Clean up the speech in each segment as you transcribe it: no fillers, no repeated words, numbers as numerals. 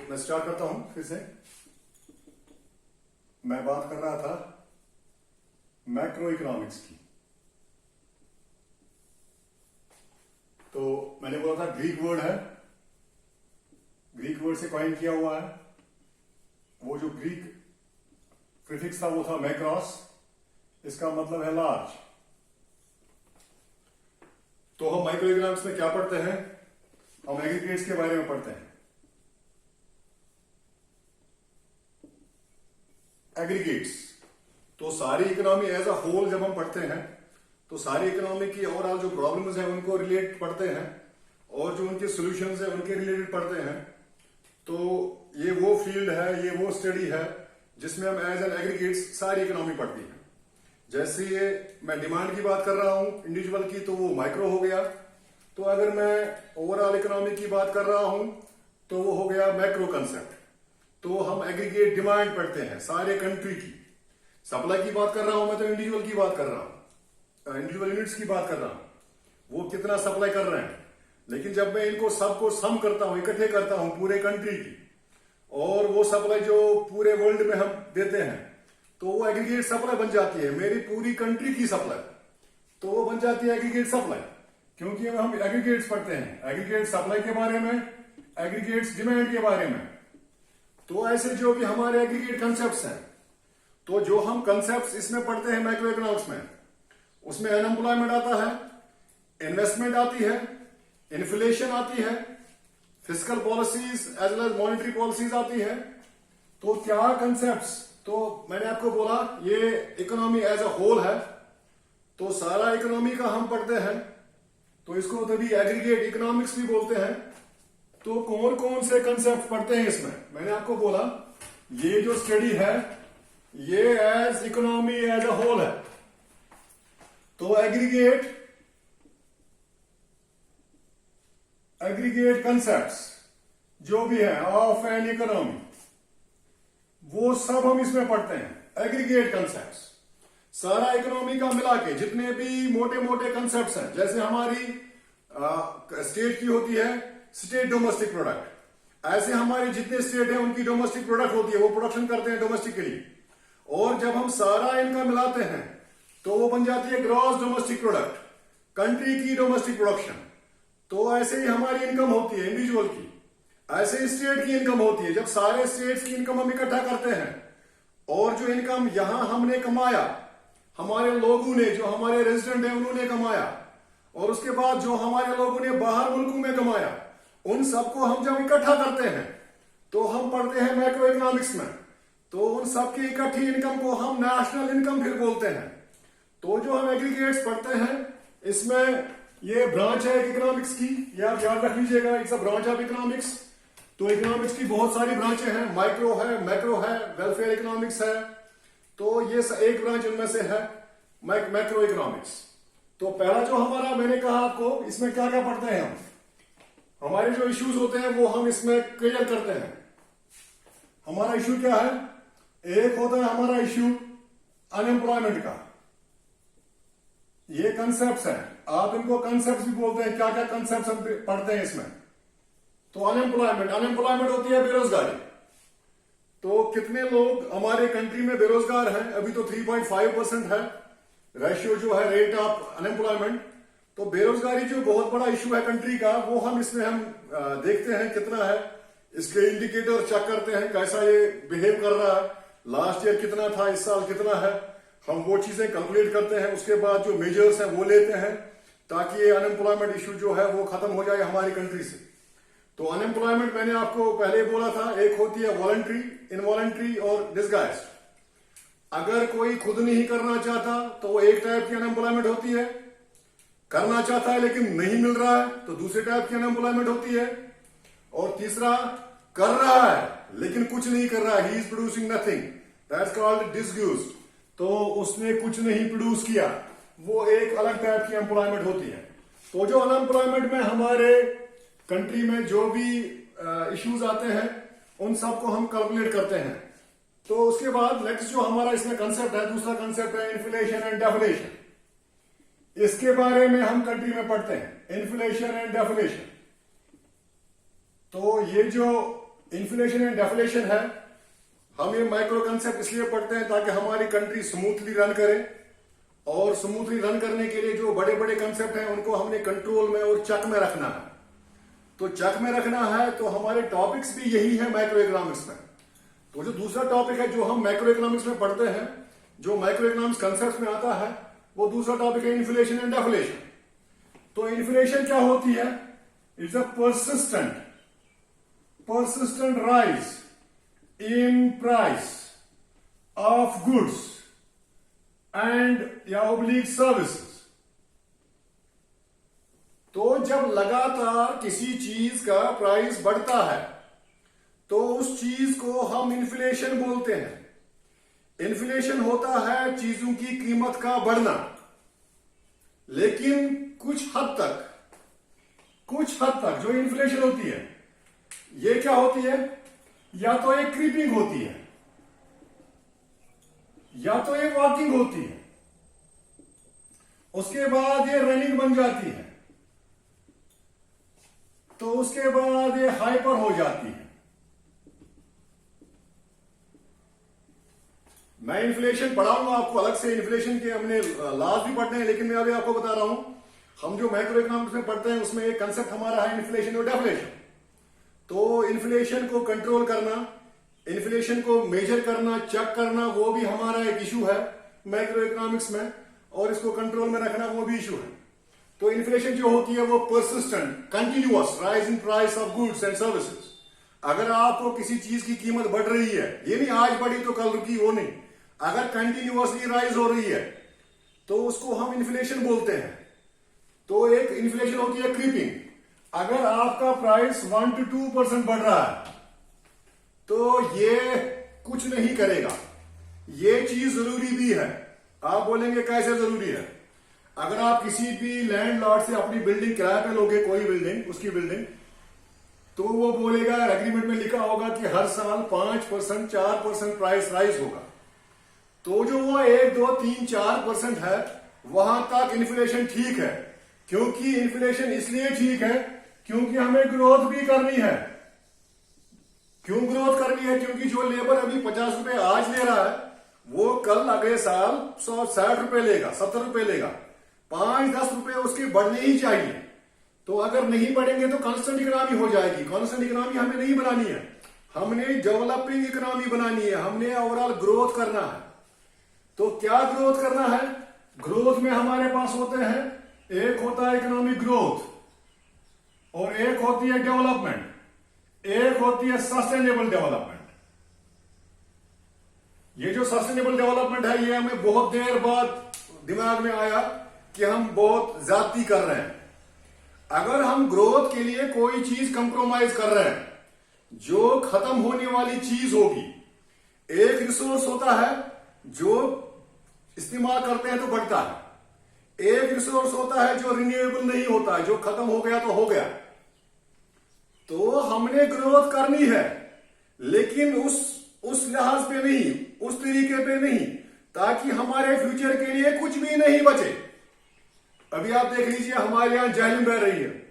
मैं स्टार्ट करता हूं फिर से। मैं बात कर रहा था मैक्रो इकोनॉमिक्स की। तो मैंने बोला था ग्रीक वर्ड है, ग्रीक वर्ड से कॉइन किया हुआ है। वो जो ग्रीक प्रीफिक्स था वो था मैक्रोस, इसका मतलब है लार्ज। तो हम माइक्रो इकोनॉमिक्स में क्या पढ़ते हैं? हम एग्रीगेट्स के बारे में पढ़ते हैं। एग्रीगेट्स तो सारी इकोनॉमी एज अ होल जब हम पढ़ते हैं तो सारी इकोनॉमी की ओवरऑल जो प्रॉब्लम्स हैं उनको रिलेट पढ़ते हैं और जो उनके सॉल्यूशंस हैं उनके रिलेटेड पढ़ते हैं। तो ये वो फील्ड है, ये वो स्टडी है जिसमें हम एज एन एग्रीगेट्स सारी इकोनॉमी पढ़ती है। जैसे ये मैं डिमांड की बात कर रहा हूं इंडिविजुअल की, तो वो माइक्रो हो गया। तो अगर मैं ओवरऑल इकोनॉमी की बात कर रहा हूं तो वो हो गया मैक्रो कंसेप्ट। तो हम एग्रीगेट डिमांड पढ़ते हैं सारे कंट्री की। सप्लाई की बात कर रहा हूं मैं तो इंडिविजुअल की बात कर रहा हूं, इंडिविजुअल यूनिट्स की बात कर रहा हूं, वो कितना सप्लाई कर रहे हैं। लेकिन जब मैं इनको सबको सम करता हूं, इकट्ठे करता हूं पूरे कंट्री की, और वो सप्लाई जो पूरे वर्ल्ड में हम देते हैं तो वो एग्रीगेट सप्लाई बन जाती है, मेरी पूरी कंट्री की सप्लाई। तो वो बन जाती है एग्रीगेट सप्लाई, क्योंकि हम एग्रीगेट्स पढ़ते हैं, एग्रीगेट सप्लाई के बारे में, एग्रीगेट्स डिमांड के बारे में। तो ऐसे जो भी हमारे एग्रीगेट कंसेप्ट्स हैं, तो जो हम कंसेप्ट्स इसमें पढ़ते हैं मैक्रो इकोनॉमिक्स में, उसमें अनएम्प्लॉयमेंट आता है, इन्वेस्टमेंट आती है, इन्फ्लेशन आती है, fiscal policies as well as monetary policies आती है। तो क्या कंसेप्ट्स, तो मैंने आपको बोला ये इकोनॉमी एज अ होल है, तो सारा इकोनॉमी का हम पढ़ते हैं, तो इसको तभी एग्रीगेट इकोनॉमिक्स भी बोलते हैं। तो कौन कौन से कंसेप्ट पढ़ते हैं इसमें? मैंने आपको बोला ये जो स्टडी है ये as economy as a whole है। तो एग्रीगेट कंसेप्ट्स जो भी है ऑफ एन इकोनॉमी, वो सब हम इसमें पढ़ते हैं। एग्रीगेट कंसेप्ट्स सारा इकोनॉमी का मिला के जितने भी मोटे मोटे कंसेप्ट्स हैं, जैसे हमारी स्टेट की होती है स्टेट डोमेस्टिक प्रोडक्ट, ऐसे हमारे जितने स्टेट हैं उनकी डोमेस्टिक प्रोडक्ट होती है, वो प्रोडक्शन करते हैं डोमेस्टिकली। और जब हम सारा इनका मिलाते हैं तो वो बन जाती है ग्रॉस डोमेस्टिक प्रोडक्ट, कंट्री की डोमेस्टिक प्रोडक्शन। तो ऐसे ही हमारी इनकम होती है इंडिविजुअल की, ऐसे ही स्टेट की इनकम होती है। जब सारे स्टेट्स की इनकम हम इकट्ठा करते हैं और जो इनकम यहां हमने कमाया, हमारे लोगों ने, जो हमारे रेजिडेंट हैं उन्होंने कमाया, और उसके बाद जो हमारे लोगों ने बाहर मुल्कों में कमाया, उन सबको हम जब इकट्ठा करते हैं तो हम पढ़ते हैं मैक्रो इकोनॉमिक्स में। तो उन सबकी इकट्ठी इनकम को हम नेशनल इनकम फिर बोलते हैं। तो जो हम एग्रीगेट्स पढ़ते हैं इसमें ये ब्रांच है इकोनॉमिक्स की, ये आप याद रख लीजिएगा, it's a branch of economics. तो इकोनॉमिक्स की बहुत सारी ब्रांचें हैं, माइक्रो है, मैक्रो है, वेलफेयर इकोनॉमिक्स है। तो ये एक ब्रांच उनमें से है मैक्रो इकोनॉमिक्स। तो पहला जो हमारा, मैंने कहा आपको इसमें क्या क्या पढ़ते हैं हम, हमारे जो इश्यूज होते हैं वो हम इसमें क्लियर करते हैं। हमारा इश्यू क्या है? एक होता है हमारा इश्यू अनएम्प्लॉयमेंट का। ये कंसेप्ट्स है, आप इनको कंसेप्ट्स भी बोलते हैं। क्या क्या कंसेप्ट्स हम पढ़ते हैं इसमें? तो अनएम्प्लॉयमेंट होती है बेरोजगारी। तो कितने लोग हमारे कंट्री में बेरोजगार हैं? अभी तो 3.5% है रेशियो जो है रेट ऑफ अनएम्प्लॉयमेंट। तो बेरोजगारी जो बहुत बड़ा इशू है कंट्री का, वो हम इसमें हम देखते हैं कितना है, इसके इंडिकेटर चेक करते हैं कैसा ये बिहेव कर रहा है, लास्ट ईयर कितना था, इस साल कितना है, हम वो चीजें कैलकुलेट करते हैं। उसके बाद जो मेजर्स हैं वो लेते हैं ताकि ये अनएम्प्लॉयमेंट इशू जो है वो खत्म हो जाए हमारी कंट्री से। तो अनएम्प्लॉयमेंट मैंने आपको पहले बोला था, एक होती है वॉलंटरी, इनवॉलंटरी और डिस्गाइज। अगर कोई खुद नहीं करना चाहता तो वो एक टाइप की अनएम्प्लॉयमेंट होती है, करना चाहता है लेकिन नहीं मिल रहा है तो दूसरे टाइप की अनएम्प्लॉयमेंट होती है, और तीसरा कर रहा है लेकिन कुछ नहीं कर रहा है, he is producing nothing, that's called disguised. तो उसने कुछ नहीं प्रोड्यूस किया, वो एक अलग टाइप की एम्प्लॉयमेंट होती है। तो जो अनएम्प्लॉयमेंट में हमारे कंट्री में जो भी इश्यूज आते हैं उन सबको हम कैलकुलेट करते हैं। तो उसके बाद नेक्स्ट जो हमारा इसमें कंसेप्ट है, दूसरा कंसेप्ट है इन्फ्लेशन एंड डेफलेशन। इसके बारे में हम कंट्री में पढ़ते हैं, इन्फ्लेशन एंड डेफलेशन। तो ये जो इन्फ्लेशन एंड डेफलेशन है। हम ये माइक्रो कंसेप्ट इसलिए पढ़ते हैं ताकि हमारी कंट्री स्मूथली रन करे, और स्मूथली रन करने के लिए जो बड़े बड़े कंसेप्ट हैं उनको हमने कंट्रोल में और चेक में रखना है। तो चेक में रखना है तो हमारे टॉपिक्स भी यही है माइक्रो इकोनॉमिक्स में। तो जो दूसरा टॉपिक है जो हम माइक्रो इकोनॉमिक्स में पढ़ते हैं, जो माइक्रो इकोनॉमिक्स कंसेप्ट में आता है, वो दूसरा टॉपिक है इन्फ्लेशन एंड डेफलेशन। तो इन्फ्लेशन क्या होती है? It's a persistent rise in price of goods and या oblique services। तो जब लगातार किसी चीज का प्राइस बढ़ता है तो उस चीज को हम इन्फ्लेशन बोलते हैं। इन्फ्लेशन होता है चीजों की कीमत का बढ़ना, लेकिन कुछ हद तक जो इन्फ्लेशन होती है ये क्या होती है? या तो ये क्रीपिंग होती है या तो ये वॉकिंग होती है, उसके बाद ये रनिंग बन जाती है, तो उसके बाद ये हाइपर हो जाती है। मैं इन्फ्लेशन पढ़ाऊंगा आपको अलग से, इन्फ्लेशन के हमने लॉज भी पढ़ने हैं, लेकिन मैं अभी आपको बता रहा हूं हम जो माइक्रो इकोनॉमिक्स में पढ़ते हैं उसमें एक कंसेप्ट हमारा है इन्फ्लेशन और डेफलेशन। तो इन्फ्लेशन को कंट्रोल करना, इन्फ्लेशन को मेजर करना, चेक करना, वो भी हमारा एक इशू है माइक्रो इकोनॉमिक्स में, और इसको कंट्रोल में रखना वो भी इशू है। तो इन्फ्लेशन जो होती है वो persistent continuous rise in price of goods and services. अगर आपको किसी चीज की कीमत बढ़ रही है, ये नहीं आज बढ़ी तो कल रुकी, वो नहीं, अगर कंटिन्यूअसली राइज हो रही है तो उसको हम इन्फ्लेशन बोलते हैं। तो एक इन्फ्लेशन होती है क्रीपिंग। अगर आपका प्राइस 1 to 2% बढ़ रहा है तो ये कुछ नहीं करेगा, ये चीज जरूरी भी है। आप बोलेंगे कैसे जरूरी है? अगर आप किसी भी लैंडलॉर्ड से अपनी बिल्डिंग किराए पे लोगे, कोई बिल्डिंग, उसकी बिल्डिंग, तो वो बोलेगा, एग्रीमेंट में लिखा होगा कि हर साल 5%, 4% प्राइस राइज होगा। तो जो वो 1, 2, 3, 4% है वहां तक इन्फ्लेशन ठीक है, क्योंकि इन्फ्लेशन इसलिए ठीक है क्योंकि हमें ग्रोथ भी करनी है। क्यों ग्रोथ करनी है? क्योंकि जो लेबर अभी 50 रुपए आज ले रहा है वो कल अगले साल 60 रुपए लेगा, 70 रुपए लेगा, 5-10 रुपए उसके बढ़ने ही चाहिए। तो अगर नहीं बढ़ेंगे तो कांस्टेंट इकोनॉमी हो जाएगी। कांस्टेंट इकोनॉमी हमें नहीं बनानी है, हमने डेवलपिंग इकोनॉमी बनानी है, हमने ओवरऑल ग्रोथ करना है। तो क्या ग्रोथ करना है? ग्रोथ में हमारे पास होते हैं, एक होता है इकोनॉमिक ग्रोथ और एक होती है डेवलपमेंट, एक होती है सस्टेनेबल डेवलपमेंट। ये जो सस्टेनेबल डेवलपमेंट है ये हमें बहुत देर बाद दिमाग में आया कि हम बहुत ज्यादती कर रहे हैं। अगर हम ग्रोथ के लिए कोई चीज कंप्रोमाइज कर रहे हैं जो खत्म होने वाली चीज होगी, एक रिसोर्स होता है जो इस्तेमाल करते हैं तो बढ़ता है, एक रिसोर्स होता है जो रिन्यूएबल नहीं होता है, जो खत्म हो गया तो हो गया। तो हमने ग्रोथ करनी है, लेकिन उस लिहाज पे नहीं, उस तरीके पे नहीं, ताकि हमारे फ्यूचर के लिए कुछ भी नहीं बचे। अभी आप देख लीजिए हमारे यहां जहलम बह रही है,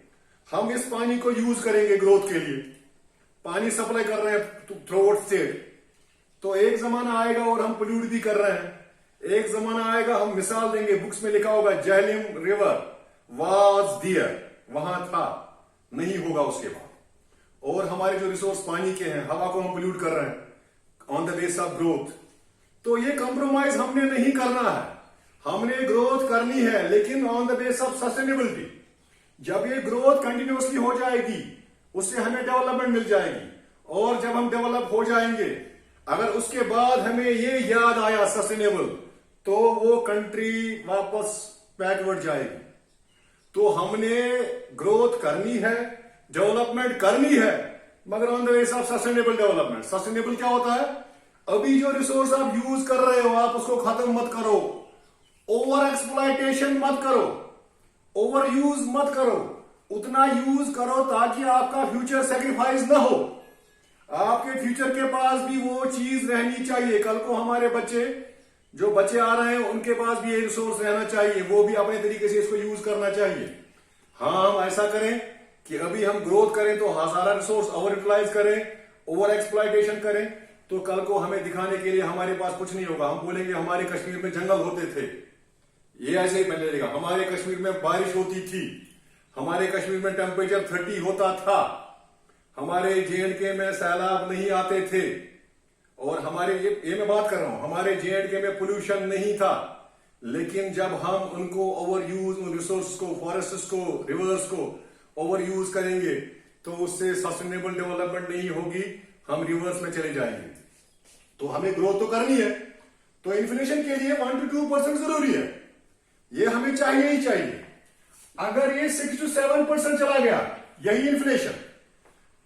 हम इस पानी को यूज करेंगे ग्रोथ के लिए, पानी सप्लाई कर रहे हैं थ्रू आउट स्टेट। तो एक जमाना आएगा और हम पोल्यूट भी कर रहे हैं, एक जमाना आएगा हम मिसाल देंगे, बुक्स में लिखा होगा जहलम रिवर वाज दियर, वहां था, नहीं होगा उसके बाद। और हमारे जो रिसोर्स पानी के हैं, हवा को हम पोल्यूट कर रहे हैं on the base of growth. तो ये कंप्रोमाइज हमने नहीं करना है, हमने ग्रोथ करनी है, लेकिन on the base of sustainability. जब ये ग्रोथ कंटिन्यूअसली हो जाएगी उससे हमें डेवलपमेंट मिल जाएगी, और जब हम डेवलप हो जाएंगे, अगर उसके बाद हमें ये याद आया सस्टेनेबल, तो वो कंट्री वापस बैकवर्ड जाएगी। तो हमने ग्रोथ करनी है, डेवलपमेंट करनी है, मगर on the base of sustainable development. Sustainable क्या होता है? अभी जो रिसोर्स आप यूज कर रहे हो आप उसको खत्म मत करो, ओवर एक्सप्लॉयटेशन मत करो, ओवर यूज मत करो, उतना यूज करो ताकि आपका फ्यूचर सेक्रीफाइस ना हो। आपके फ्यूचर के पास भी वो चीज रहनी चाहिए, कल को हमारे बच्चे, जो बच्चे आ रहे हैं उनके पास भी ये रिसोर्स रहना चाहिए, वो भी अपने तरीके से इसको यूज करना चाहिए। हाँ, हम ऐसा करें कि अभी हम ग्रोथ करें तो सारा रिसोर्स ओवर यूटिलाइज करें, ओवर एक्सप्लॉयटेशन करें, तो कल को हमें दिखाने के लिए हमारे पास कुछ नहीं होगा। हम बोलेंगे हमारे कश्मीर में जंगल होते थे, ये ऐसे ही पहले रहेगा। हमारे कश्मीर में बारिश होती थी, हमारे कश्मीर में टेम्परेचर 30 होता था, हमारे J&K में सैलाब नहीं आते थे, और हमारे ये मैं बात कर रहा हूं, हमारे J&K में पोल्यूशन नहीं था। लेकिन जब हम उनको ओवर यूज, उन रिसोर्स को, फॉरेस्ट को, रिवर्स को ओवर यूज करेंगे तो उससे सस्टेनेबल डेवलपमेंट नहीं होगी, हम रिवर्स में चले जाएंगे। तो हमें ग्रोथ तो करनी है, तो इन्फ्लेशन के लिए 1 to 2% जरूरी है, ये हमें चाहिए ही चाहिए। अगर ये 6 to 7% चला गया, यही इन्फ्लेशन,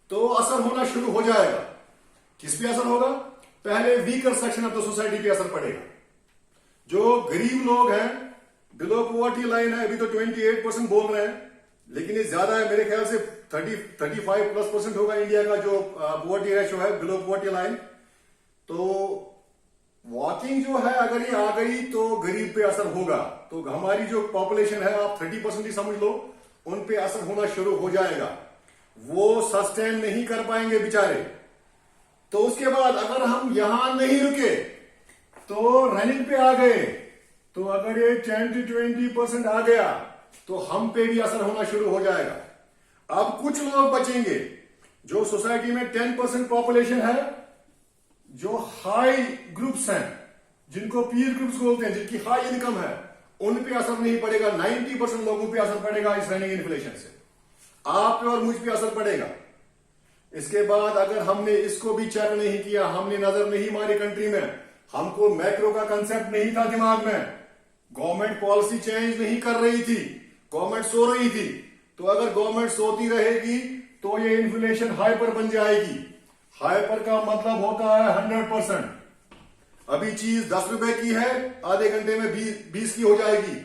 तो असर होना शुरू हो जाएगा। किस पे असर होगा? पहले weaker section of the society पे असर पड़ेगा। जो गरीब लोग हैं, बिलो पॉवर्टी लाइन है, अभी तो 28% बोल रहे हैं, लेकिन ये ज्यादा है, मेरे ख्याल से 35+ % होगा इंडिया का जो पॉवर्टी रेशियो है, बिलो पॉवर्टी लाइन। तो वॉकिंग जो है, अगर ये आ गई तो गरीब पे असर होगा। तो हमारी जो पॉपुलेशन है, आप 30% ही समझ लो, उन पे असर होना शुरू हो जाएगा। वो सस्टेन नहीं कर पाएंगे बेचारे। तो उसके बाद अगर हम यहां नहीं रुके तो रनिंग पे आ गए, तो अगर ये 10 to 20% आ गया तो हम पे भी असर होना शुरू हो जाएगा। अब कुछ लोग बचेंगे, जो सोसाइटी में 10% पॉपुलेशन है, जो हाई ग्रुप्स हैं, जिनको पीयर ग्रुप्स बोलते हैं, जिनकी हाई इनकम है, उन पे असर नहीं पड़ेगा। 90% लोगों पे असर पड़ेगा इस रनिंग इन्फ्लेशन से। आप पे और मुझ पे असर पड़ेगा। इसके बाद अगर हमने इसको भी चेक नहीं किया, हमने नजर नहीं मारी कंट्री में, हमको मैक्रो का कंसेप्ट नहीं था दिमाग में, गवर्नमेंट पॉलिसी चेंज नहीं कर रही थी, गवर्नमेंट सो रही थी, तो अगर गवर्नमेंट सोती रहेगी तो ये इन्फ्लेशन हाइपर बन जाएगी। हाइपर का मतलब होता है 100%। अभी चीज 10 रुपए की है, आधे घंटे में 20 की हो जाएगी।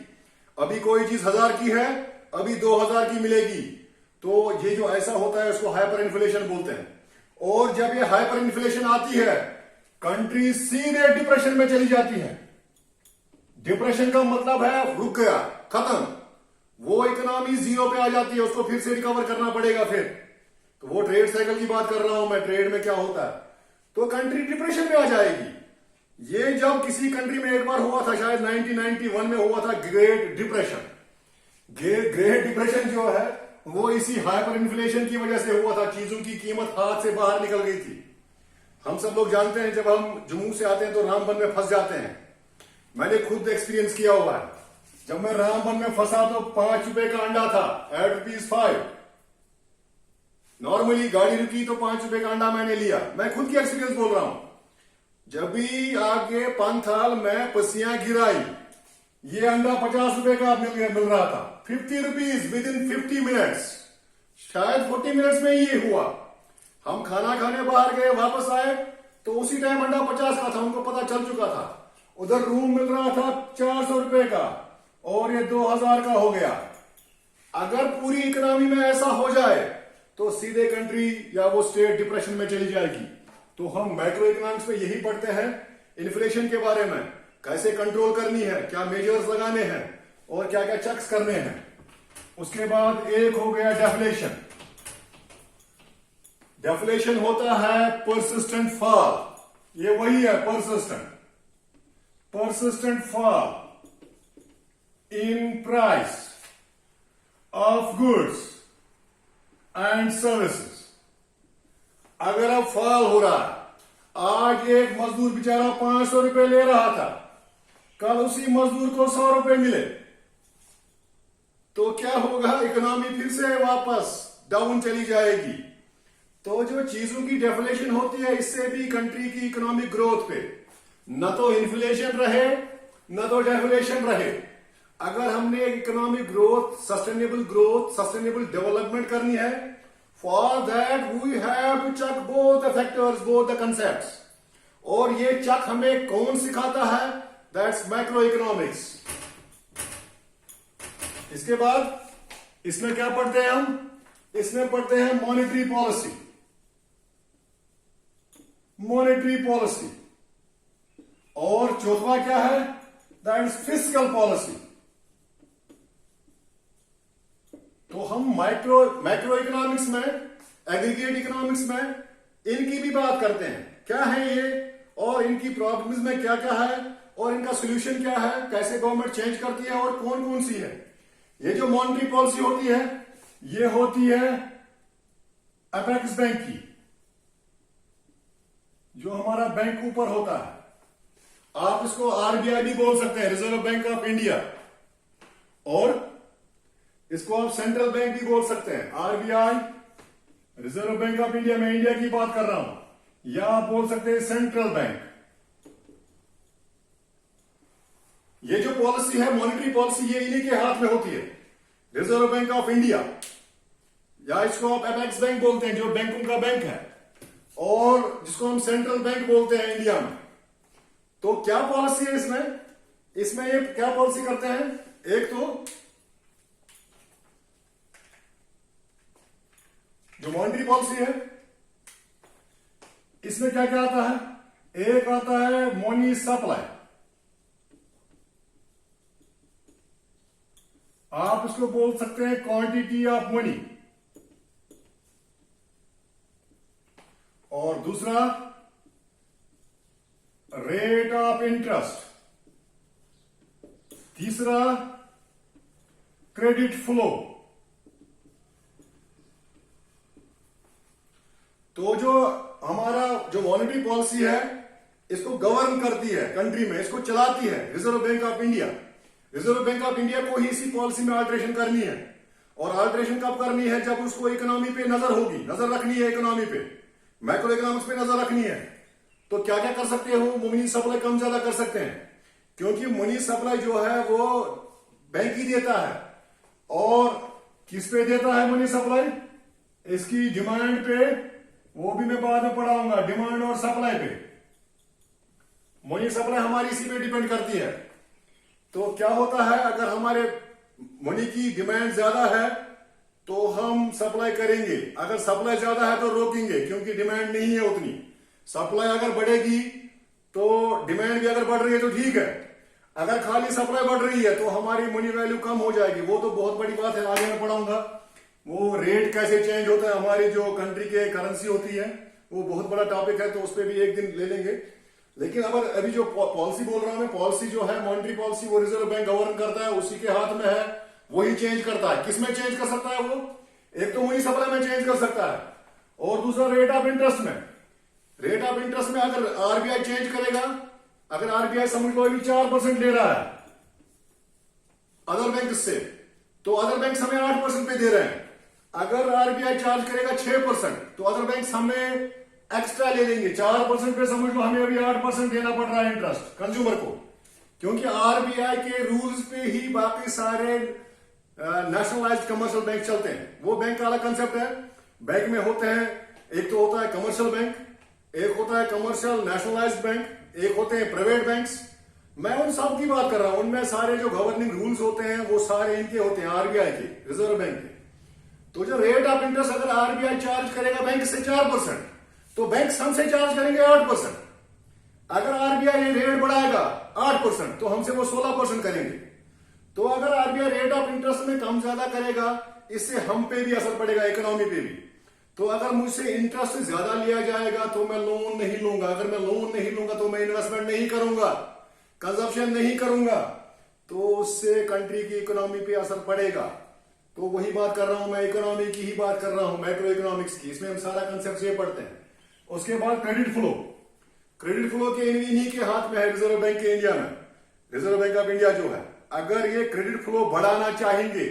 अभी कोई चीज 1000 की है, अभी 2000 की मिलेगी। तो ये जो ऐसा होता है, उसको हाइपर इन्फ्लेशन बोलते हैं। और जब ये हाइपर इन्फ्लेशन आती है, कंट्री सीधे डिप्रेशन में चली जाती है। डिप्रेशन का मतलब है रुक गया, खत्म। वो इकोनॉमी जीरो पे आ जाती है, उसको फिर से रिकवर करना पड़ेगा फिर। तो वो ट्रेड साइकिल की बात कर रहा हूं मैं, ट्रेड में क्या होता है, तो कंट्री डिप्रेशन में आ जाएगी। ये जब किसी कंट्री में एक बार हुआ था, शायद 1991 में हुआ था, ग्रेट डिप्रेशन। ग्रेट डिप्रेशन जो है वो इसी हाइपर इन्फ्लेशन की वजह से हुआ था। चीजों की कीमत हाथ से बाहर निकल गई थी। हम सब लोग जानते हैं, जब हम जम्मू से आते हैं तो रामबन में फंस जाते हैं। मैंने खुद एक्सपीरियंस किया हुआ है। जब मैं रामबन में फंसा तो 5 रुपए का अंडा था, एट ₹5। नॉर्मली गाड़ी रुकी तो 5 रुपए का अंडा मैंने लिया। मैं खुद की एक्सपीरियंस बोल रहा हूं। जब भी आगे पंथाल में पसियां गिराई, ये अंडा 50 रुपए का मिल रहा था। 50 रुपीज विद इन 50 मिनट्स, शायद 40 मिनट्स में ये हुआ। हम खाना खाने बाहर गए, वापस आए तो उसी टाइम अंडा 50 का था, उनको पता चल चुका था। उधर रूम मिल रहा था 400 रुपए का, और ये 2000 का हो गया। अगर पूरी इकोनॉमी में ऐसा हो जाए तो सीधे कंट्री या वो स्टेट डिप्रेशन में चली जाएगी। तो हम मैक्रो इकोनॉमिक्स में यही पढ़ते हैं, इन्फ्लेशन के बारे में, कैसे कंट्रोल करनी है, क्या मेजर्स लगाने हैं और क्या क्या चेक्स करने हैं। उसके बाद एक हो गया डेफ्लेशन। डेफ्लेशन होता है परसिस्टेंट फॉल। ये वही है, persistent fall in price of goods and services। अगर अब फॉल हो रहा है, आज एक मजदूर बेचारा 500 रुपए ले रहा था, कल उसी मजदूर को 100 रुपए मिले, तो क्या होगा? इकोनॉमी फिर से वापस डाउन चली जाएगी। तो जो चीजों की डेफिनेशन होती है, इससे भी कंट्री की इकोनॉमिक ग्रोथ पे न तो इन्फ्लेशन रहे न तो डेफिनेशन रहे। अगर हमने इकोनॉमिक ग्रोथ, सस्टेनेबल डेवलपमेंट करनी है, for that we have to check both the factors, both the concepts. और ये चेक हमें कौन सिखाता है? That's macroeconomics. इसके बाद इसमें क्या पढ़ते हैं हम? इसमें पढ़ते हैं मॉनेटरी पॉलिसी। और चौथा क्या है? That is fiscal policy. तो हम मैक्रो इकोनॉमिक्स में, एग्रीगेट इकोनॉमिक्स में इनकी भी बात करते हैं, क्या है ये और इनकी प्रॉब्लम्स में क्या क्या है और इनका सोल्यूशन क्या है, कैसे गवर्नमेंट चेंज करती है और कौन कौन सी है। ये जो मॉनेटरी पॉलिसी होती है ये होती है अपेक्स बैंक की, जो हमारा बैंक ऊपर होता है। आप इसको आरबीआई भी बोल सकते हैं, रिजर्व बैंक ऑफ इंडिया, और इसको आप सेंट्रल बैंक भी बोल सकते हैं, RBI reserve bank of India. मैं इंडिया की बात कर रहा हूं, या आप बोल सकते हैं सेंट्रल बैंक। ये जो पॉलिसी है मॉनेटरी पॉलिसी, ये इन्हीं के हाथ में होती है, रिजर्व बैंक ऑफ इंडिया, या इसको आप अपेक्स बैंक बोलते हैं जो बैंकों का बैंक है, और जिसको हम सेंट्रल बैंक बोलते हैं इंडिया में। तो क्या पॉलिसी है इसमें, इसमें ये क्या पॉलिसी करते हैं, एक तो जो मॉनेटरी पॉलिसी है इसमें क्या क्या आता है, एक आता है मनी सप्लाई, आप इसको बोल सकते हैं क्वांटिटी ऑफ मनी, और दूसरा रेट ऑफ इंटरेस्ट, तीसरा क्रेडिट फ्लो। तो जो हमारा जो मॉनेटरी पॉलिसी है इसको गवर्न करती है कंट्री में, इसको चलाती है reserve bank of India. Reserve bank of India को ही इसी पॉलिसी में अल्टरेशन करनी है, और अल्टरेशन कब करनी है, जब उसको इकोनॉमी पे नजर होगी, नजर रखनी है इकोनॉमी पे, मैक्रो इकोनॉमिक्स पे नजर रखनी है। तो क्या क्या कर सकते हो, मनी सप्लाई कम ज्यादा कर सकते हैं, क्योंकि मनी सप्लाई जो है वो बैंक ही देता है। और किस पे देता है मनी सप्लाई, इसकी डिमांड पे, वो भी मैं बाद में पढ़ाऊंगा, डिमांड और सप्लाई पे। मनी सप्लाई हमारी इसी पे डिपेंड करती है। तो क्या होता है, अगर हमारे मनी की डिमांड ज्यादा है तो हम सप्लाई करेंगे, अगर सप्लाई ज्यादा है तो रोकेंगे, क्योंकि डिमांड नहीं है उतनी। सप्लाई अगर बढ़ेगी तो डिमांड भी अगर बढ़ रही है तो ठीक है, अगर खाली सप्लाई बढ़ रही है तो हमारी मनी वैल्यू कम हो जाएगी। वो तो बहुत बड़ी बात है, आगे मैं पढ़ाऊंगा। वो रेट कैसे चेंज होता है, हमारी जो कंट्री के करेंसी होती है, वो बहुत बड़ा टॉपिक है, तो उस पर भी एक दिन ले लेंगे। लेकिन अभी जो पॉलिसी बोल रहा हूं मैं, पॉलिसी जो है मॉनेटरी पॉलिसी, वो रिजर्व बैंक गवर्न करता है, उसी के हाथ में है, वही चेंज करता है। किसमें चेंज कर सकता है वो, एक तो मनी सप्लाई में चेंज कर सकता है, और दूसरा रेट ऑफ इंटरेस्ट में। रेट ऑफ इंटरेस्ट में अगर आरबीआई चेंज करेगा, अगर आरबीआई समझ लो अभी 4% ले रहा है अदर बैंक से, तो अदर बैंक हमें 8% पे दे रहे हैं। अगर आरबीआई चार्ज करेगा 6%, तो अदर बैंक हमें एक्स्ट्रा ले लेंगे 4% पे, समझ लो हमें अभी 8% देना पड़ रहा है इंटरेस्ट कंज्यूमर को, क्योंकि आरबीआई के रूल्स पे ही बाकी सारे नेशनलाइज्ड कमर्शियल बैंक चलते हैं। वो बैंक का अलग कंसेप्ट है। बैंक में होते हैं, एक तो होता है कमर्शियल बैंक, एक होता है कमर्शियल नेशनलाइज्ड बैंक, एक होते हैं प्राइवेट बैंक्स। मैं उन सब की बात कर रहा हूं, उनमें सारे जो गवर्निंग रूल्स होते हैं वो सारे इनके होते हैं, आरबीआई के, रिजर्व बैंक के। तो जो रेट ऑफ इंटरेस्ट अगर आरबीआई चार्ज करेगा बैंक से 4%, तो बैंक हमसे चार्ज करेंगे 8%। अगर आरबीआई ये रेट बढ़ाएगा 8%, तो हमसे वो 16% करेंगे। तो अगर आरबीआई रेट ऑफ इंटरेस्ट में कम ज्यादा करेगा, इससे हम पे भी असर पड़ेगा, इकोनॉमी पे भी। तो अगर मुझसे इंटरेस्ट ज्यादा लिया जाएगा तो मैं लोन नहीं लूंगा, अगर मैं लोन नहीं लूंगा तो मैं इन्वेस्टमेंट नहीं करूंगा, कंजप्शन नहीं करूंगा, तो उससे कंट्री की इकोनॉमी पे असर पड़ेगा। तो वही बात कर रहा हूं मैं, इकोनॉमी की ही बात कर रहा हूं, मैक्रो इकोनॉमिक्स की। इसमें हम सारा कंसेप्ट ये पढ़ते हैं। उसके बाद क्रेडिट फ्लो, क्रेडिट फ्लो के इन्हीं के हाथ में है, रिजर्व बैंक के इंडिया में, रिजर्व बैंक ऑफ इंडिया जो है। अगर ये क्रेडिट फ्लो बढ़ाना चाहेंगे,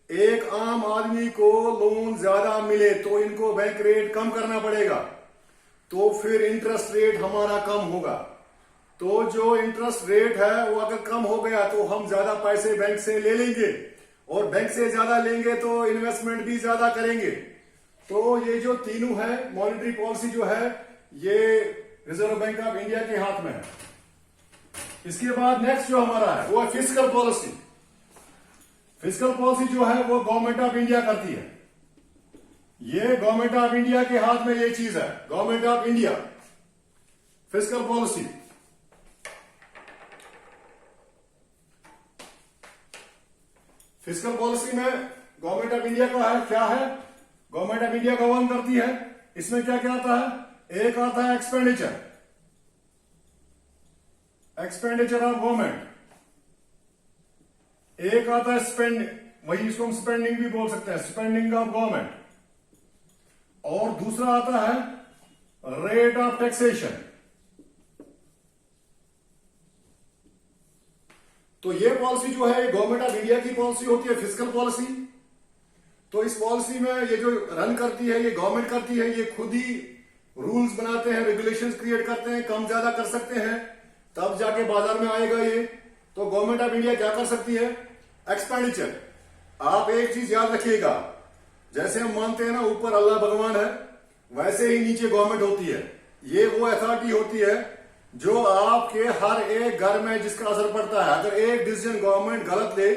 एक आम आदमी को लोन ज्यादा मिले, तो इनको बैंक रेट कम करना पड़ेगा, तो फिर इंटरेस्ट रेट हमारा कम होगा। तो जो इंटरेस्ट रेट है वो अगर कम हो गया तो हम ज्यादा पैसे बैंक से ले लेंगे, और बैंक से ज्यादा लेंगे तो इन्वेस्टमेंट भी ज्यादा करेंगे। तो ये जो तीनों है, मॉनेटरी पॉलिसी जो है ये रिजर्व बैंक ऑफ इंडिया के हाथ में है। इसके बाद नेक्स्ट जो हमारा है वो है फिस्कल पॉलिसी। फिस्कल पॉलिसी जो है वो गवर्नमेंट ऑफ इंडिया करती है। ये गवर्नमेंट ऑफ इंडिया के हाथ में ये चीज है, government of India fiscal policy. Fiscal policy में गवर्नमेंट ऑफ इंडिया का है, क्या है, गवर्नमेंट ऑफ इंडिया गवर्न करती है। इसमें क्या क्या आता है, एक आता है एक्सपेंडिचर, एक्सपेंडिचर ऑफ गवर्नमेंट, एक आता है स्पेंड, वही इसको हम स्पेंडिंग भी बोल सकते हैं, स्पेंडिंग ऑफ गवर्नमेंट, और दूसरा आता है रेट ऑफ टैक्सेशन। तो ये पॉलिसी जो है गवर्नमेंट ऑफ इंडिया की पॉलिसी होती है, फिस्कल पॉलिसी। तो इस पॉलिसी में ये जो रन करती है ये गवर्नमेंट करती है, ये खुद ही रूल्स बनाते हैं, रेगुलेशंस क्रिएट करते हैं, कम ज्यादा कर सकते हैं, तब जाके बाजार में आएगा ये। तो गवर्नमेंट ऑफ इंडिया क्या कर सकती है? एक्सपेंडिचर। आप एक चीज याद रखिएगा, जैसे हम मानते हैं ना ऊपर अल्लाह भगवान है, वैसे ही नीचे गवर्नमेंट होती है। ये वो अथॉरिटी होती है जो आपके हर एक घर में जिसका असर पड़ता है। अगर एक डिसीजन गवर्नमेंट गलत ले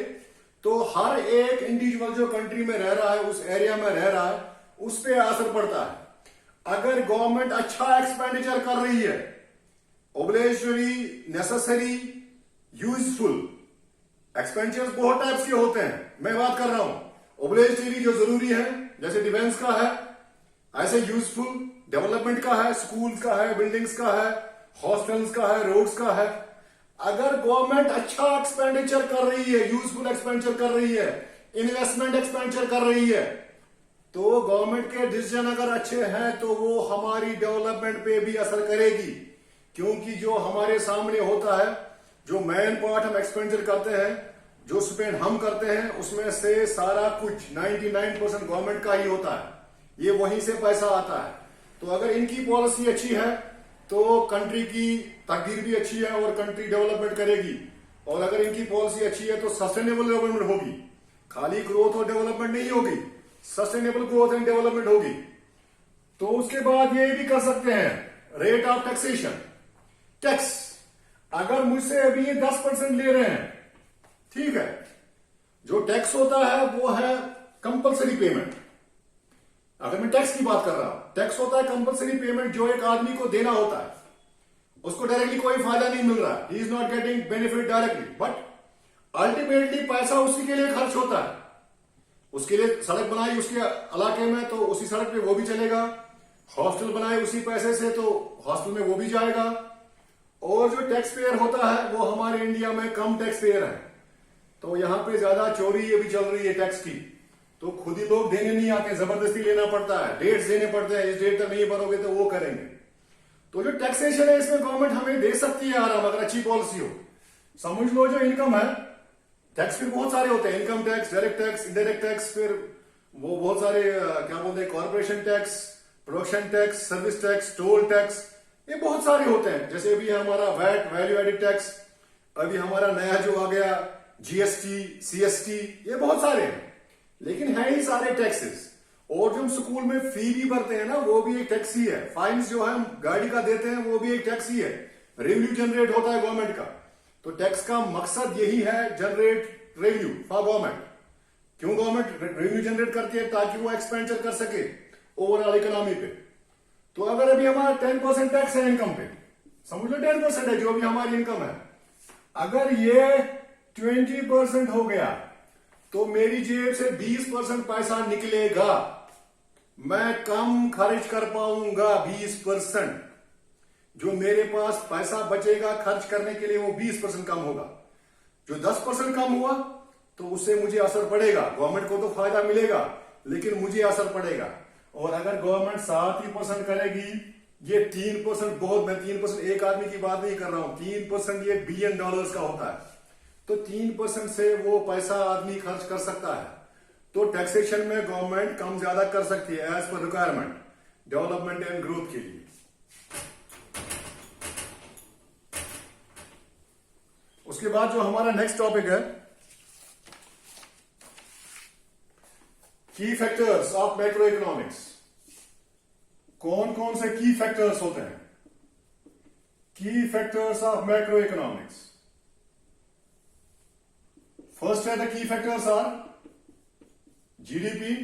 तो हर एक इंडिविजुअल जो कंट्री में रह रहा है, उस एरिया में रह रहा है, उस पर असर पड़ता है। अगर गवर्नमेंट अच्छा एक्सपेंडिचर कर रही है, ऑब्लिगेटरी, नेसेसरी, यूजफुल, एक्सपेंडिचर्स बहुत टाइप्स के होते हैं, मैं बात कर रहा हूं ऑब्लिगेटरी जो जरूरी है जैसे डिफेंस का है, ऐसे यूजफुल डेवलपमेंट का है, स्कूल्स का है, बिल्डिंग्स का है, हॉस्टल्स का है, रोड्स का है। अगर गवर्नमेंट अच्छा एक्सपेंडिचर कर रही है, यूजफुल एक्सपेंडिचर कर रही है, इन्वेस्टमेंट एक्सपेंडिचर कर रही है, तो गवर्नमेंट के डिसीजन अगर अच्छे हैं तो वो हमारी डेवलपमेंट पे भी असर करेगी। क्योंकि जो हमारे सामने होता है, जो मेन पार्ट हम एक्सपेंडिचर करते हैं, जो स्पेंड हम करते हैं, उसमें से सारा कुछ 99% गवर्नमेंट का ही होता है, ये वहीं से पैसा आता है। तो अगर इनकी पॉलिसी अच्छी है तो कंट्री की तकदीर भी अच्छी है और कंट्री डेवलपमेंट करेगी। और अगर इनकी पॉलिसी अच्छी है तो सस्टेनेबल डेवलपमेंट होगी, खाली ग्रोथ और डेवलपमेंट नहीं होगी, सस्टेनेबल ग्रोथ एंड डेवलपमेंट होगी। तो उसके बाद ये भी कर सकते हैं रेट ऑफ टैक्सेशन, टैक्स। अगर मुझसे अभी ये 10% ले रहे हैं, ठीक है, जो टैक्स होता है वो है कंपलसरी पेमेंट। अगर मैं टैक्स की बात कर रहा हूं, टैक्स होता है कंपलसरी पेमेंट जो एक आदमी को देना होता है, उसको डायरेक्टली कोई फायदा नहीं मिल रहा, he is not getting benefit directly, but ultimately पैसा उसी के लिए खर्च होता है। उसके लिए सड़क बनाई उसके इलाके में तो उसी सड़क पे वो भी चलेगा, हॉस्टल बनाए उसी पैसे से तो हॉस्टल में वो भी जाएगा। और जो टैक्स पेयर होता है वो हमारे इंडिया में कम टैक्स पेयर है, तो यहां पे ज्यादा चोरी अभी चल रही है टैक्स की, तो खुद ही लोग देने नहीं आते, जबरदस्ती लेना पड़ता है, डेट्स देने पड़ते हैं, इस डेट तक नहीं भरोगे तो वो करेंगे। तो जो टैक्सेशन है इसमें गवर्नमेंट हमें दे सकती है आराम, अगर अच्छी पॉलिसी हो। समझ लो जो इनकम है, टैक्स फिर बहुत सारे होते हैं, income tax, direct tax, indirect tax, फिर वो बहुत सारे क्या बोलते हैं, corporation tax, production tax, service tax, toll tax, ये बहुत सारे होते हैं। जैसे अभी हमारा वैट, वैल्यू एडेड टैक्स, अभी हमारा नया जो आ गया जीएसटी, सीएसटी, ये बहुत सारे हैं, लेकिन है ही सारे टैक्सेस। और जो हम स्कूल में फी भी भरते हैं ना, वो भी एक टैक्स ही है। फाइन्स जो है हम गाड़ी का देते हैं वो भी एक टैक्स ही है, रेवेन्यू जनरेट होता है गवर्नमेंट का। तो टैक्स का मकसद यही है, जनरेट रेवेन्यू फॉर गवर्नमेंट। क्यों गवर्नमेंट रेवेन्यू जनरेट करती है? ताकि वो एक्सपेंडिचर कर सके ओवरऑल इकोनॉमी पे। तो अगर अभी हमारा 10% टैक्स है इनकम पे, समझ लो 10% है जो भी हमारी इनकम है, अगर ये 20% हो गया तो मेरी जेब से 20% पैसा निकलेगा, मैं कम खर्च कर पाऊंगा 20%। जो मेरे पास पैसा बचेगा खर्च करने के लिए वो 20% कम होगा। जो 10% कम हुआ तो उससे मुझे असर पड़ेगा, गवर्नमेंट को तो फायदा मिलेगा लेकिन मुझे असर पड़ेगा। और अगर गवर्नमेंट 7% करेगी, ये 3% बहुत, मैं 3% एक आदमी की बात नहीं कर रहा हूं, 3% ये बिलियन डॉलर्स का होता है, तो 3% से वो पैसा आदमी खर्च कर सकता है। तो टैक्सेशन में गवर्नमेंट कम ज्यादा कर सकती है as per requirement, development and growth के लिए। उसके बाद जो हमारा नेक्स्ट टॉपिक है, की फैक्टर्स ऑफ मैक्रो इकोनॉमिक्स। कौन कौन से की फैक्टर्स होते हैं? Key factors of macro economics. First है the key factors are GDP,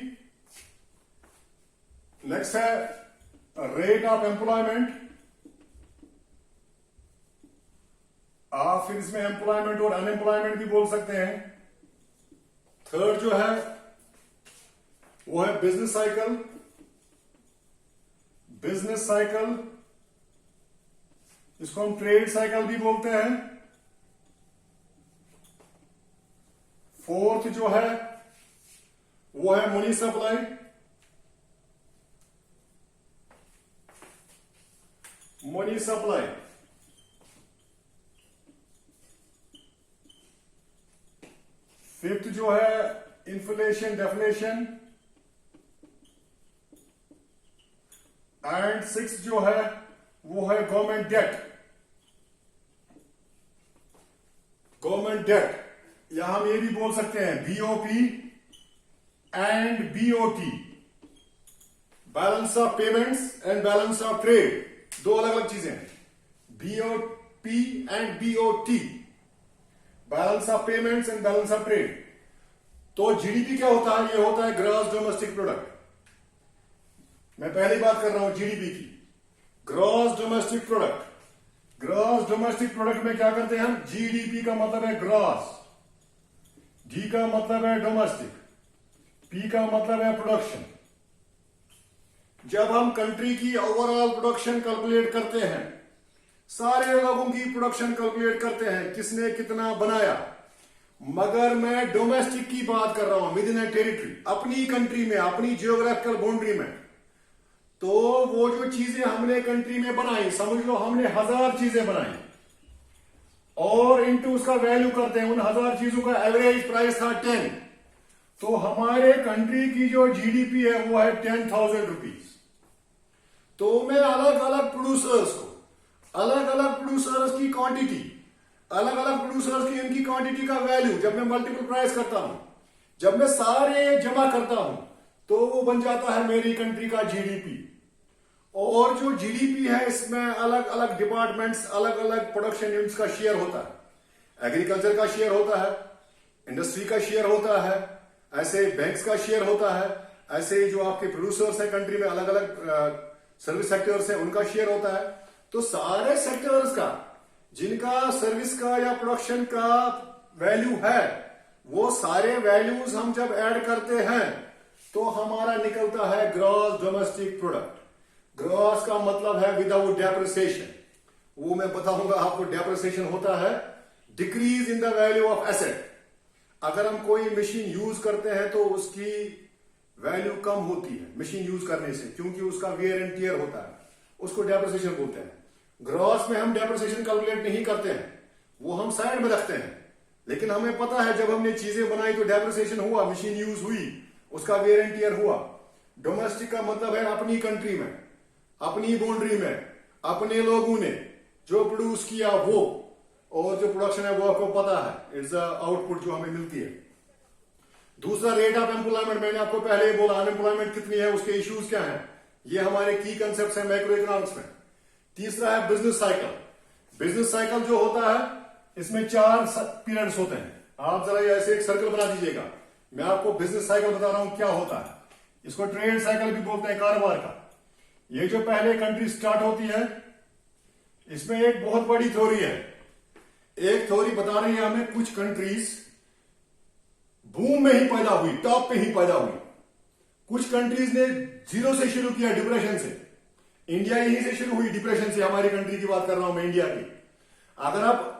next है रेट ऑफ एम्प्लॉयमेंट, आप फिर इसमें एम्प्लॉयमेंट और अनएम्प्लॉयमेंट भी बोल सकते हैं। थर्ड जो है वो है बिजनेस साइकिल, बिजनेस साइकिल, इसको हम ट्रेड साइकिल भी बोलते हैं। फोर्थ जो है वो है money supply. Money supply. Fifth जो है इन्फ्लेशन डेफलेशन। एंड सिक्स जो है वो है गवर्नमेंट डेट। गवर्नमेंट डेट, या हम ये भी बोल सकते हैं BOP and BOT, balance of payments and balance of trade, दो अलग अलग चीजें हैं। BOP and BOT, balance of payments and balance of trade. तो जीडीपी क्या होता है? ये होता है ग्रॉस डोमेस्टिक प्रोडक्ट। मैं पहली बात कर रहा हूं जीडीपी की, gross domestic product. Gross domestic product में क्या करते हैं हम? जीडीपी का मतलब है ग्रॉस, डी का मतलब है डोमेस्टिक, पी का मतलब है प्रोडक्शन। जब हम कंट्री की ओवरऑल प्रोडक्शन कैलकुलेट करते हैं, सारे लोगों की प्रोडक्शन कैलकुलेट करते हैं, किसने कितना बनाया, मगर मैं डोमेस्टिक की बात कर रहा हूं, विद इन ए टेरिटरी, अपनी कंट्री में, अपनी जियोग्राफिकल बाउंड्री में। तो वो जो चीजें हमने कंट्री में बनाई, समझ लो हमने 1000 चीजें बनाई और इनटू उसका वैल्यू करते हैं, उन 1000 चीजों का एवरेज प्राइस था 10, तो हमारे कंट्री की जो जीडीपी है वो है 10,000 रुपीज। तो मैं अलग अलग प्रोड्यूसर्स को, अलग अलग प्रोड्यूसर्स की क्वांटिटी, अलग अलग प्रोड्यूसर्स की इनकी क्वांटिटी का वैल्यू जब मैं मल्टीपल प्राइस करता हूं, जब मैं सारे जमा करता हूं, तो वो बन जाता है मेरी कंट्री का जीडीपी। और जो जीडीपी है इसमें अलग अलग डिपार्टमेंट्स, अलग अलग प्रोडक्शन यूनिट्स का शेयर होता है। एग्रीकल्चर का शेयर होता है, इंडस्ट्री का शेयर होता है, ऐसे बैंक्स का शेयर होता है, ऐसे जो आपके प्रोड्यूसर्स है कंट्री में, अलग अलग सर्विस सेक्टर्स है, उनका शेयर होता है। तो सारे सेक्टर्स का, जिनका सर्विस का या प्रोडक्शन का वैल्यू है, वो सारे वैल्यूज हम जब ऐड करते हैं तो हमारा निकलता है ग्रॉस डोमेस्टिक प्रोडक्ट। ग्रॉस का मतलब है विदाउट डेप्रिसिएशन। वो मैं बताऊंगा आपको, डेप्रिसिएशन होता है decrease in the value of asset. अगर हम कोई मशीन यूज करते हैं तो उसकी वैल्यू कम होती है मशीन यूज करने से, क्योंकि उसका वेयर एंड टियर होता है, उसको डेप्रिसिएशन बोलते हैं। ग्रॉस में हम डेप्रिसिएशन कैलकुलेट नहीं करते हैं, वो हम साइड में रखते हैं। लेकिन हमें पता है जब हमने चीजें बनाई तो डेप्रिसिएशन हुआ, मशीन यूज हुई, उसका वेयर एंड टियर हुआ। डोमेस्टिक का मतलब है अपनी कंट्री में, अपनी बाउंड्री में, अपने लोगों ने जो प्रोड्यूस किया वो, और जो प्रोडक्शन है वो आपको पता है, इट्स आउटपुट जो हमें मिलती है। दूसरा रेट ऑफ एम्प्लॉयमेंट, मैंने आपको पहले ही बोला अनएम्प्लॉयमेंट कितनी है, उसके इश्यूज क्या है, ये हमारे की कंसेप्ट है मैक्रो इकोनॉमिक्स में। तीसरा है बिजनेस साइकिल। बिजनेस साइकिल जो होता है इसमें 4 पीरियड्स होते हैं। आप जरा ऐसे एक सर्कल बना दीजिएगा, मैं आपको बिजनेस साइकिल बता रहा हूं क्या होता है। इसको ट्रेड साइकिल भी बोलते हैं, कारोबार का। ये जो पहले कंट्री स्टार्ट होती है, इसमें एक बहुत बड़ी थ्योरी है। एक थ्योरी बता रही है हमें कुछ कंट्रीज बूम में ही पैदा हुई, टॉप पे ही पैदा हुई। कुछ कंट्रीज ने जीरो से शुरू किया, डिप्रेशन से। इंडिया यहीं से शुरू हुई, डिप्रेशन से। हमारी कंट्री की बात कर रहा हूं मैं, इंडिया की। अगर आप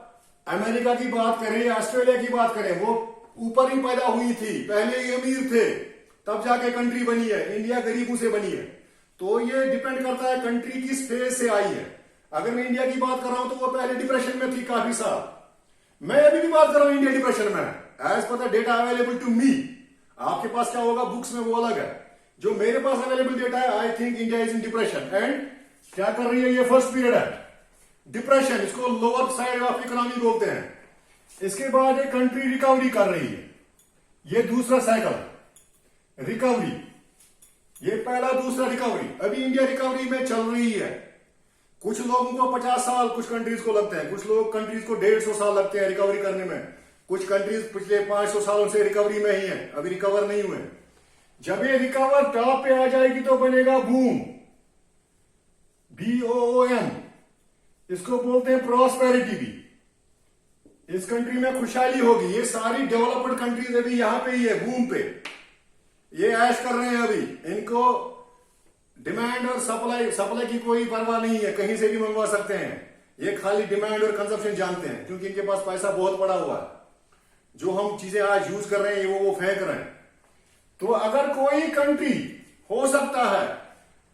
अमेरिका की बात करें या ऑस्ट्रेलिया की बात करें, वो ऊपर ही पैदा हुई थी, पहले ही अमीर थे, तब जाके कंट्री बनी है। इंडिया गरीबों से बनी है। तो ये डिपेंड करता है कंट्री की स्पेस से आई है। अगर मैं इंडिया की बात कर रहा हूं तो वो पहले डिप्रेशन में थी काफी साल। मैं अभी भी बात कर रहा हूं इंडिया डिप्रेशन में, as per the data available to me. आपके पास क्या होगा बुक्स में, वो अलग है। जो मेरे पास अवेलेबल डेटा है, I think India is in depression. And क्या कर रही है, ये फर्स्ट पीरियड है डिप्रेशन, इसको लोअर साइड ऑफ इकोनॉमी बोलते हैं। इसके बाद एक कंट्री रिकवरी कर रही है, ये दूसरा साइकिल रिकवरी। ये पहला, दूसरा रिकवरी। अभी इंडिया रिकवरी में चल रही है। कुछ लोगों को 50 साल कुछ कंट्रीज को लगते हैं, कुछ लोग कंट्रीज को 150 साल लगते हैं रिकवरी करने में। कुछ कंट्रीज पिछले 500 सालों से रिकवरी में ही है, अभी रिकवर नहीं हुए। जब ये रिकवर टॉप पे आ जाएगी तो बनेगा बूम, BOOM। इसको बोलते हैं प्रॉस्पेरिटी भी। इस कंट्री में खुशहाली होगी। ये सारी डेवलप्ड कंट्रीज अभी यहां पे ही है, बूम पे। ये ऐश कर रहे हैं अभी, इनको डिमांड और सप्लाई की कोई परवाह नहीं है, कहीं से भी मंगवा सकते हैं। ये खाली डिमांड और कंजप्शन जानते हैं, क्योंकि इनके पास पैसा बहुत पड़ा हुआ है। जो हम चीजें आज यूज कर रहे हैं वो फेंक रहे हैं। तो अगर कोई कंट्री, हो सकता है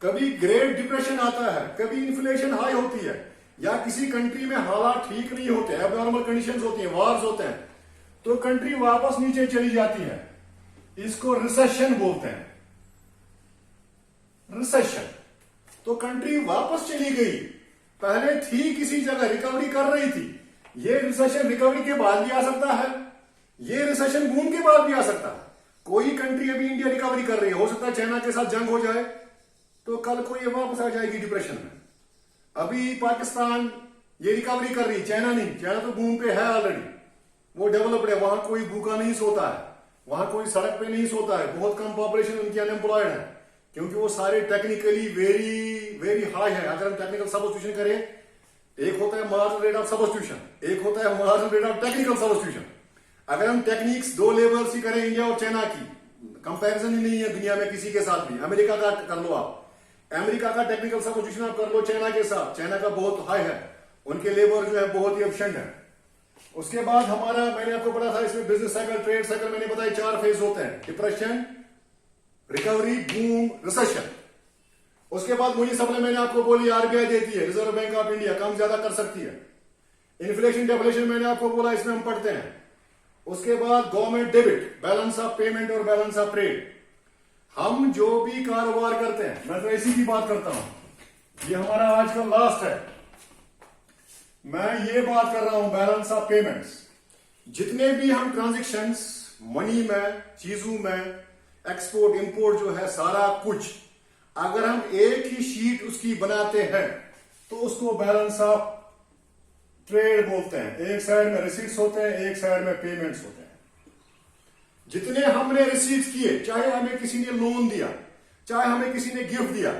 कभी ग्रेट डिप्रेशन आता है, कभी इन्फ्लेशन हाई होती है, या किसी कंट्री में हालात ठीक नहीं होते, एबनॉर्मल कंडीशंस होती हैं, वार्स होते हैं, तो कंट्री वापस नीचे चली जाती है। इसको रिसेशन बोलते हैं, रिसेशन। तो कंट्री वापस चली गई, पहले थी किसी जगह, रिकवरी कर रही थी। ये रिसेशन रिकवरी के बाद भी आ सकता है, ये रिसेशन बूम के बाद भी आ सकता है। कोई कंट्री, अभी इंडिया रिकवरी कर रही है, हो सकता है चाइना के साथ जंग हो जाए तो कल को ये वापस आ जाएगी डिप्रेशन में। अभी पाकिस्तान ये रिकवरी कर रही, चाइना नहीं, चाइना तो बूम पे है ऑलरेडी, वो डेवलप्ड है, वहां कोई भूखा नहीं सोता है, वहां कोई सड़क पे नहीं सोता है, बहुत कम पॉपुलेशन उनकी अनएम्प्लॉयड है, क्योंकि वो सारे टेक्निकली वेरी वेरी हाई है। अगर हम टेक्निकल सब्स्टिट्यूशन करें, एक होता है मार्जिनल रेट ऑफ सब्स्टिट्यूशन, एक होता है marginal rate of technical substitution. अगर हम टेक्निक्स दो लेवल्स ही करें, इंडिया और चाइना की कंपैरिजन ही नहीं है दुनिया में किसी के साथ भी। अमेरिका का कर लो आप, अमेरिका का टेक्निकल सब्स्टिट्यूशन आप कर लो चाइना के साथ, चाइना का बहुत हाई है, उनके लेबर जो है बहुत ही एफिशिएंट है। उसके बाद हमारा, मैंने आपको पढ़ा था इसमें बिजनेस साइकिल, ट्रेड साइकिल, मैंने बताया 4 फेज होते हैं, डिप्रेशन, रिकवरी, बूम, रिसेशन। उसके बाद मुझे सप्लाई मैंने आपको बोली आरबीआई देती है, रिजर्व बैंक ऑफ इंडिया कम ज्यादा कर सकती है। इन्फ्लेशन डेफलेशन मैंने आपको बोला, इसमें हम पढ़ते हैं। उसके बाद government debit, balance of payment और बैलेंस ऑफ ट्रेड। हम जो भी कारोबार करते हैं, मैं तो इसी की बात करता हूं, ये हमारा आज का लास्ट है, मैं ये बात कर रहा हूं बैलेंस ऑफ पेमेंट्स। जितने भी हम ट्रांजेक्शन्स मनी में, चीजों में, एक्सपोर्ट इंपोर्ट जो है सारा कुछ, अगर हम एक ही शीट उसकी बनाते हैं तो उसको बैलेंस ऑफ ट्रेड बोलते हैं। एक साइड में रिसीट्स होते हैं, एक साइड में पेमेंट्स होते हैं। जितने हमने रिसीट्स किए, चाहे हमें किसी ने लोन दिया, चाहे हमें किसी ने गिफ्ट दिया,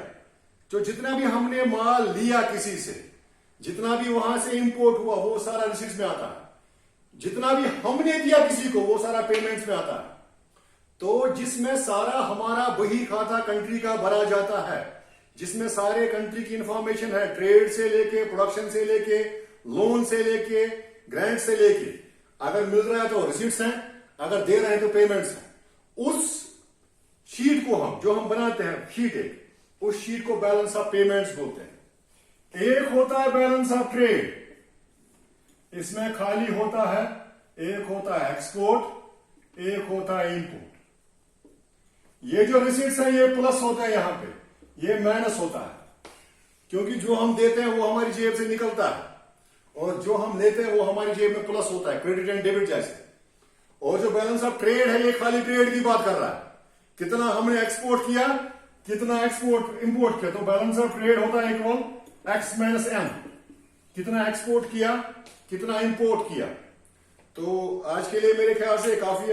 जो जितना भी हमने माल लिया किसी से, जितना भी वहां से इंपोर्ट हुआ, वो सारा रिसीट्स में आता है। जितना भी हमने दिया किसी को, वो सारा पेमेंट्स में आता है। तो जिसमें सारा हमारा बही खाता कंट्री का भरा जाता है, जिसमें सारे कंट्री की इंफॉर्मेशन है, ट्रेड से लेके, प्रोडक्शन से लेके, लोन से लेके, ग्रांट से लेके। अगर मिल रहा है तो रिसीट्स हैं, अगर दे रहे हैं तो पेमेंट्स हैं। उस शीट को हम, जो हम बनाते हैं शीट एक, उस शीट को बैलेंस ऑफ पेमेंट्स बोलते हैं। एक होता है बैलेंस ऑफ ट्रेड, इसमें खाली होता है, एक होता है एक्सपोर्ट, एक होता है इंपोर्ट। ये जो रिसीट्स है ये प्लस होता है, यहां पे ये माइनस होता है, क्योंकि जो हम देते हैं वो हमारी जेब से निकलता है और जो हम लेते हैं वो हमारी जेब में प्लस होता है, क्रेडिट एंड डेबिट जैसे। और जो बैलेंस ऑफ ट्रेड है ये खाली ट्रेड की बात कर रहा है, कितना हमने एक्सपोर्ट किया, कितना एक्सपोर्ट इंपोर्ट किया। तो बैलेंस ऑफ ट्रेड होता है इक्वल एक्स माइनस एम, कितना एक्सपोर्ट किया, कितना इंपोर्ट किया। तो आज के लिए मेरे ख्याल से काफी